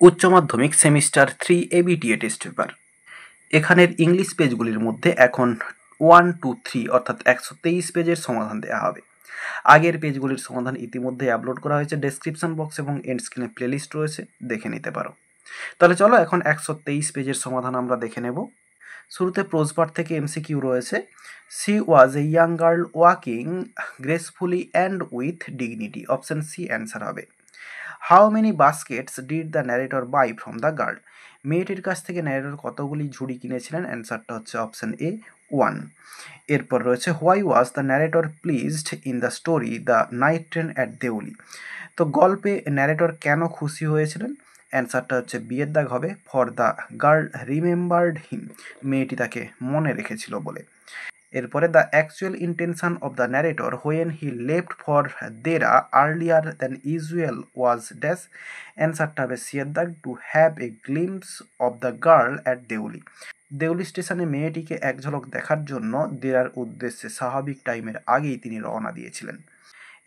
উচ্চ মাধ্যমিক semester 3 ABTA test paper. এখানের ইংলিশ পেজগুলির মধ্যে এখন 1, 2, 3 অর্থাৎ 123 পেজের সমাধান দেওয়া হবে। আগের পেজগুলির সমাধান ইতিমধ্যে আপলোড করা হয়েছে, ডেসক্রিপশন বক্স এবং এন্ড স্ক্রিনে প্লেলিস্ট রয়েছে, দেখে নিতে পারো। তাহলে চলো এখন 123 পেজের সমাধান আমরা দেখে নেব। শুরুতে প্রোজ পার্ট থেকে এমসিকিউ রয়েছে। She was a young girl walking gracefully and with dignity. Option C answer হবে। How many baskets did the narrator buy from the girl. মেয়েটির কাছ থেকে ন্যারেটর কতগুলি ঝুড়ি কিনেছিলেন? অ্যান্সারটা হচ্ছে অপশন এ 1। এরপর রয়েছে why was the narrator pleased in the story the night train at Deoli. তো গল্পে ন্যারেটর কেন খুশি হয়েছিলেন? অ্যান্সারটা হচ্ছে বিয়ের দাগ হবে for the girl remembered him. মেয়েটি তাকে মনে রেখেছিল বলে। এরপরে the actual intention of the narrator when he left for Dehra earlier than usual was dash. অ্যান্সারটা হবে সিয়ের দাগ to have a glimpse of the girl at Deoli. Deoli স্টেশনে মেয়েটিকে এক ঝলক দেখার জন্য দেরার উদ্দেশ্যে স্বাভাবিক টাইমের আগেই তিনি রওনা দিয়েছিলেন।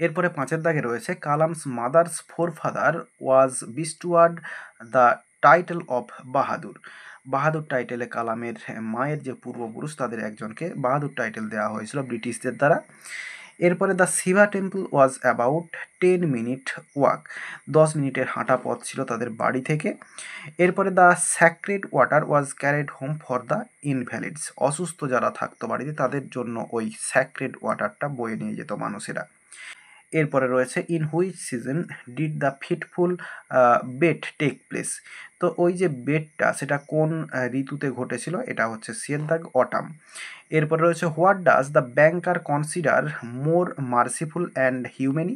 এরপরে 5-এর দাগে রয়েছে Kalam's mother's forefather was bestowed the title of Bahadur. Bahadur টাইটেলে কালামের মায়ের যে পূর্বপুরুষ তাদের একজনকে বাহাদুর টাইটেল দেওয়া হয়েছিল ব্রিটিশদের দ্বারা। এরপরে the Shiva temple was about 10 minute walk. 10 মিনিটের হাঁটা পথ ছিল তাদের বাড়ি থেকে। এরপরে the sacred water was carried home for the invalids. অসুস্থ যারা থাকতো বাড়িতে তাদের জন্য ওই স্যাক্রেড ওয়াটারটা বয়ে নিয়ে যেত মানুষেরা। এরপরে রয়েছে in which season did the fateful bet take place. তো ওই যে বেটটা সেটা কোন ঋতুতে ঘটেছিল? এটা হচ্ছে সিয়ের দাগ অটাম। এরপরে রয়েছে what does the banker consider more merciful and humane.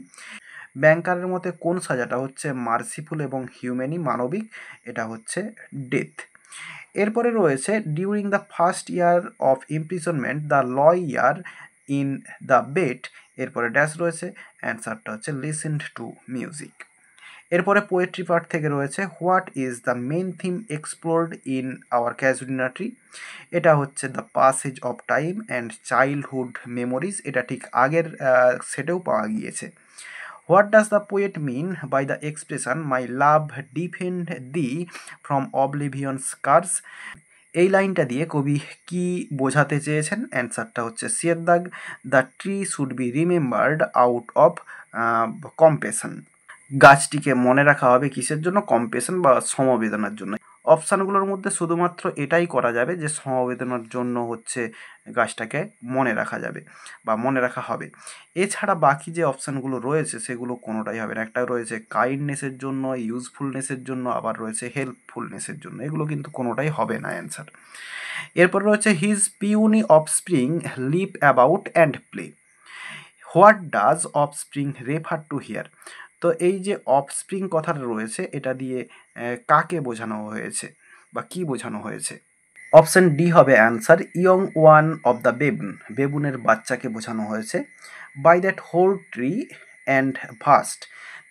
ব্যাংকারের মতে কোন সাজাটা হচ্ছে মার্সিফুল এবং হিউম্যানি মানবিক? এটা হচ্ছে ডেথ। এরপরে রয়েছে during the first year of imprisonment the lawyer in the bet. এরপরে ড্যাশ রয়েছে, অ্যান্সারটা হচ্ছে লিসেন্ড টু মিউজিক। এরপরে পোয়েট্রি পার্ট থেকে রয়েছে what is the main theme explored in our casuarina tree. এটা হচ্ছে the passage of time and childhood memories. এটা ঠিক আগের সেটেও পাওয়া গিয়েছে। What does the poet mean by the expression my love defend thee from oblivion scars. এই লাইনটা দিয়ে কবি কি বোঝাতে চেয়েছেন? অ্যান্সারটা হচ্ছে সিয়ের দাগ the tree should be remembered out of কম্পেশন। গাছটিকে মনে রাখা হবে কিসের জন্য? কম্পেশন বা সমবেদনার জন্য। অপশানগুলোর মধ্যে শুধুমাত্র এটাই করা যাবে যে সমবেদনার জন্য হচ্ছে গাছটাকে মনে রাখা যাবে বা মনে রাখা হবে। এছাড়া বাকি যে অপশানগুলো রয়েছে সেগুলো কোনোটাই হবে না। একটা রয়েছে কাইন্ডনেসের জন্য, ইউজফুলনেসের জন্য, আবার রয়েছে হেল্পফুলনেসের জন্য। এগুলো কিন্তু কোনোটাই হবে না অ্যান্সার। এরপর রয়েছে his puny offspring live about and play. What does offspring refer to here. তো এই যে অফস্প্রিং কথাটা রয়েছে এটা দিয়ে কাকে বোঝানো হয়েছে বা কি বোঝানো হয়েছে? অপশন ডি হবে answer young one of the baboon. বেবুনের বাচ্চাকে বোঝানো হয়েছে। By that hoar tree and vast.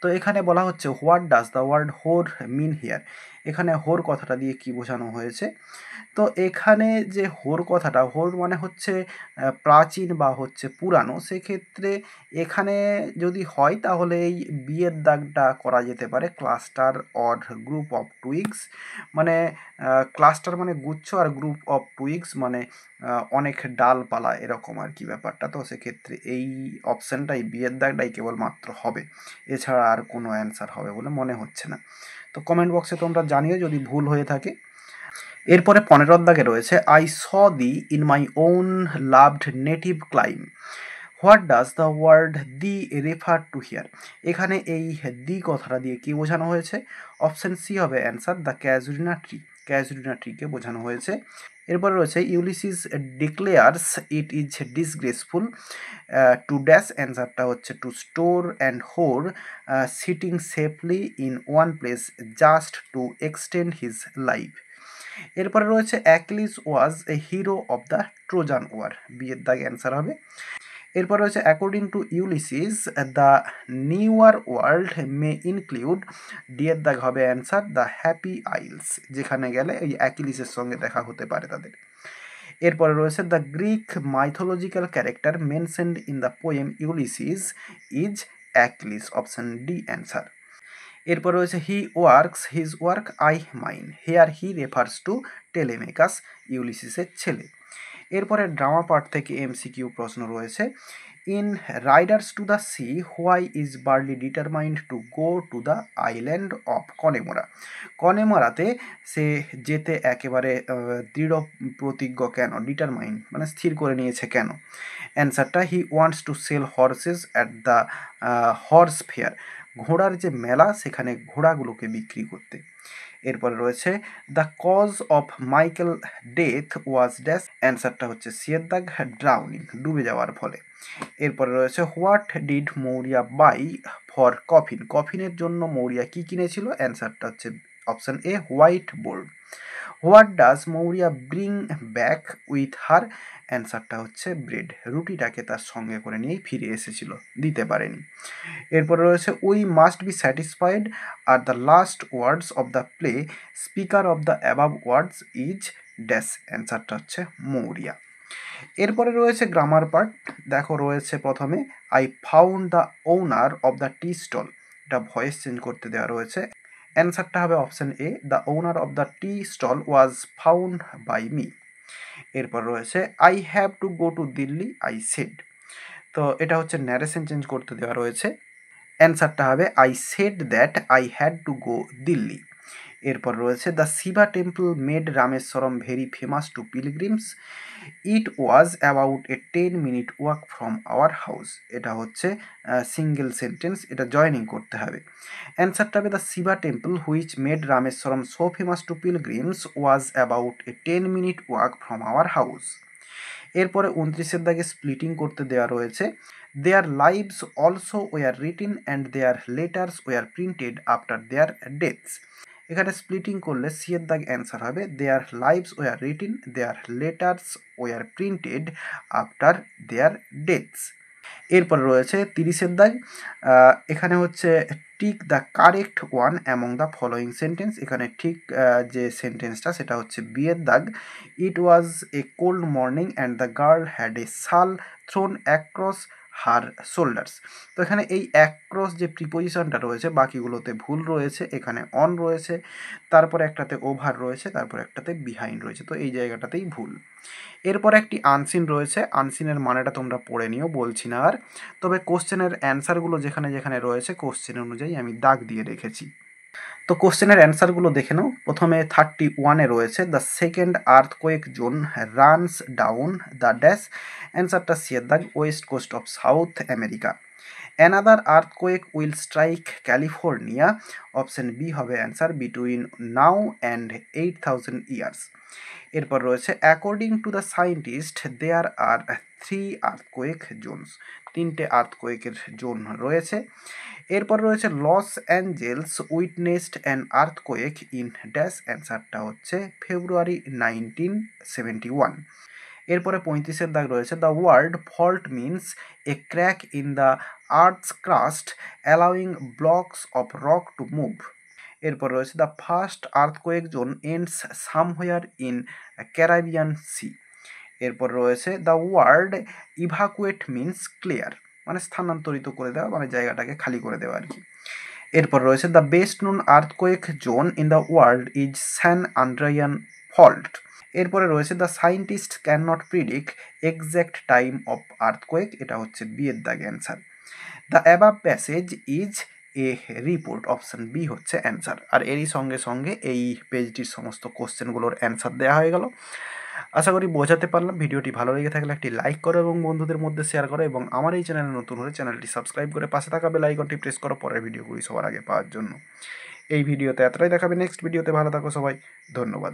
তো এখানে বলা হচ্ছে what does the word hoar mean here. এখানে হোর কথাটা দিয়ে কি বোঝানো হয়েছে? তো এখানে যে হোর কথাটা, হোর মানে হচ্ছে প্রাচীন বা হচ্ছে পুরানো। সেক্ষেত্রে এখানে যদি হয় তাহলে এই বিয়ের দাগটা করা যেতে পারে ক্লাস্টার অর গ্রুপ অফ টুইগস। মানে ক্লাস্টার মানে গুচ্ছ আর গ্রুপ অফ টুইগস মানে অনেক ডালপালা এরকম আর কি ব্যাপারটা। তো সেক্ষেত্রে এই অপশানটাই বিয়ের দাগটাই কেবলমাত্র হবে, এছাড়া আর কোনো অ্যান্সার হবে বলে মনে হচ্ছে না। তো কমেন্ট বক্সে তোমরা জানিও যদি ভুল হয়ে থাকে। এরপরে 15 দাগে রয়েছে I saw thee in my own loved native clime. What does the word thee refer to here. এখানে এই দি কথাটা দিয়ে কি বোঝানো হয়েছে? অপশান সি হবে answer the casuarina tree. Casuarina ট্রিকে বোঝানো হয়েছে। এরপরে রয়েছে Ulysses declares it is disgraceful to dash. অ্যান্সারটা হচ্ছে to store and hoard sitting safely in one place just to extend his life. এরপরে রয়েছে Achilles was A hero of the Trojan war. বিয়ের দাগ অ্যান্সার হবে। এরপর রয়েছে according to Ulysses the newer world may include. ডিয়ের দাগ হবে অ্যান্সার দ্য হ্যাপি আইলস, যেখানে গেলে এই অ্যাকিলিসের সঙ্গে দেখা হতে পারে তাদের। এরপরে রয়েছে the Greek mythological character mentioned in the poem Ulysses is Achilles. Option D answer. এরপর রয়েছে he works his work I mine, here he refers to Telemachus, ইউলিসিসের ছেলে। এরপরে ড্রামা পার্ট থেকে এমসিকিউ প্রশ্ন রয়েছে, in Riders to the sea why is Bartley determined to go to the island of Connemara. কনেমোরাতে সে যেতে একেবারে দৃঢ় প্রতিজ্ঞ কেন, ডিটারমাইন্ড মানে স্থির করে নিয়েছে কেন। অ্যান্সারটা, he wants to sell horses at the horse fair, ঘোড়ার যে মেলা সেখানে ঘোড়াগুলোকে বিক্রি করতে। এরপরে রয়েছে the cause of Michael death was dash, অ্যান্সারটা হচ্ছে সিয়ের দাগ, ড্রাউনিং, ডুবে যাওয়ার ফলে। এরপরে রয়েছে what did Maurya buy for coffin, কফিনের জন্য মৌরিয়া কি কিনেছিল, অ্যান্সারটা হচ্ছে option A white boards. What does Maurya bring back with her, অ্যান্সারটা হচ্ছে ব্রেড, রুটিটাকে তার সঙ্গে করে নিয়েই ফিরে এসেছিল, দিতে পারেনি। এরপরে রয়েছে we must be satisfied are the last words of the play, speaker of the above words is dash, অ্যান্সারটা হচ্ছে মৌরিয়া। এরপরে রয়েছে গ্রামার পার্ট, দেখো রয়েছে প্রথমে I found the owner of the tea stall, এটা ভয়েস চেঞ্জ করতে দেওয়া রয়েছে, অ্যান্সারটা হবে option A, the owner of the tea stall was found by me. এরপর রয়েছে I have to go to Delhi I said, তো এটা হচ্ছে ন্যারেশন চেঞ্জ করতে দেওয়া রয়েছে, অ্যান্সারটা হবে I said that I had to go Delhi. এরপর রয়েছে the Shiva temple made Rameswaram very famous to pilgrims, it was about a 10-minute walk from our house, এটা হচ্ছে সিঙ্গেল সেন্টেন্স, এটা জয়েনিং করতে হবে। অ্যান্সারটা হবে the Shiva temple which made Rameswaram so famous to pilgrims was about a 10-minute walk from our house. এরপরে 29-এর দাগে স্প্লিটিং করতে দেওয়া রয়েছে, their lives also were written and their letters were printed after their deaths, এখানে স্প্লিটিং করলে C এর দাগ অ্যান্সার হবে their lives were written their letters were printed after their deaths. এরপর রয়েছে 30-এর দাগ, এখানে হচ্ছে tick the correct one among the following sentence, এখানে ঠিক যে সেন্টেন্সটা সেটা হচ্ছে বি এর দাগ, it was a cold morning and the girl had a shawl thrown across her shoulders, তো এখানে এই অ্যাক্রস যে প্রিপোজিশনটা রয়েছে বাকিগুলোতে ভুল রয়েছে, এখানে অন রয়েছে, তারপর একটাতে ওভার রয়েছে, তারপর একটাতে বিহাইন্ড রয়েছে, তো এই জায়গাটাতেই ভুল। এরপর একটি আনসিন রয়েছে, আনসিনের মানেটা তোমরা পড়ে নিও, বলছি না আর, তবে কোশ্চেনের অ্যান্সারগুলো যেখানে যেখানে রয়েছে কোশ্চেন অনুযায়ী আমি দাগ দিয়ে রেখেছি। তো কোশ্চেনের অ্যান্সারগুলো দেখে নাও। প্রথমে 31-এ রয়েছে the second earthquake zone runs down the dash, অ্যান্সারটা সি এর দাগ, west coast of South America. Another earthquake will strike California, option B হবে answer, between now and 8,000 years. এরপর রয়েছে according to the scientist there are 3 earthquake zones, 3টে আর্থকোয়েকের zone রয়েছে। এরপর রয়েছে Los Angeles witnessed an earthquake in dash, অ্যান্সারটা হচ্ছে ফেব্রুয়ারি 1971। এরপরে 35-এর দাগ রয়েছে the word fault means a crack in the earth's crust allowing blocks of rock to move. এরপর রয়েছে the first earthquake zone ends somewhere in Caribbean sea. এরপর রয়েছে the word evacuate means clear, মানে স্থানান্তরিত করে দেওয়া, মানে জায়গাটাকে খালি করে দেওয়া আর কি। এরপর রয়েছে the best known earthquake zone in the world is San Andreas fault. এরপরে রয়েছে the scientist can not predict exact time of earthquake, এটা হচ্ছে বি এর দাগ answer. The above passage is a report, option B হচ্ছে answer. আর এরই সঙ্গে সঙ্গে এই পেজটির সমস্ত কোশ্চেনগুলোর অ্যান্সার দেওয়া হয়ে গেল। আশা করি বোঝাতে পারলাম। ভিডিওটি ভালো লেগে থাকলে একটি লাইক করো এবং বন্ধুদের মধ্যে শেয়ার করো, এবং আমার এই চ্যানেলে নতুন হলে চ্যানেলটি সাবস্ক্রাইব করে পাশে থাকা বেল আইকনটি প্রেস করো পরের ভিডিওগুলি সবার আগে পাওয়ার জন্য। এই ভিডিওতে এতটাই, দেখাবে নেক্সট ভিডিওতে। ভালো থাকো সবাই, ধন্যবাদ।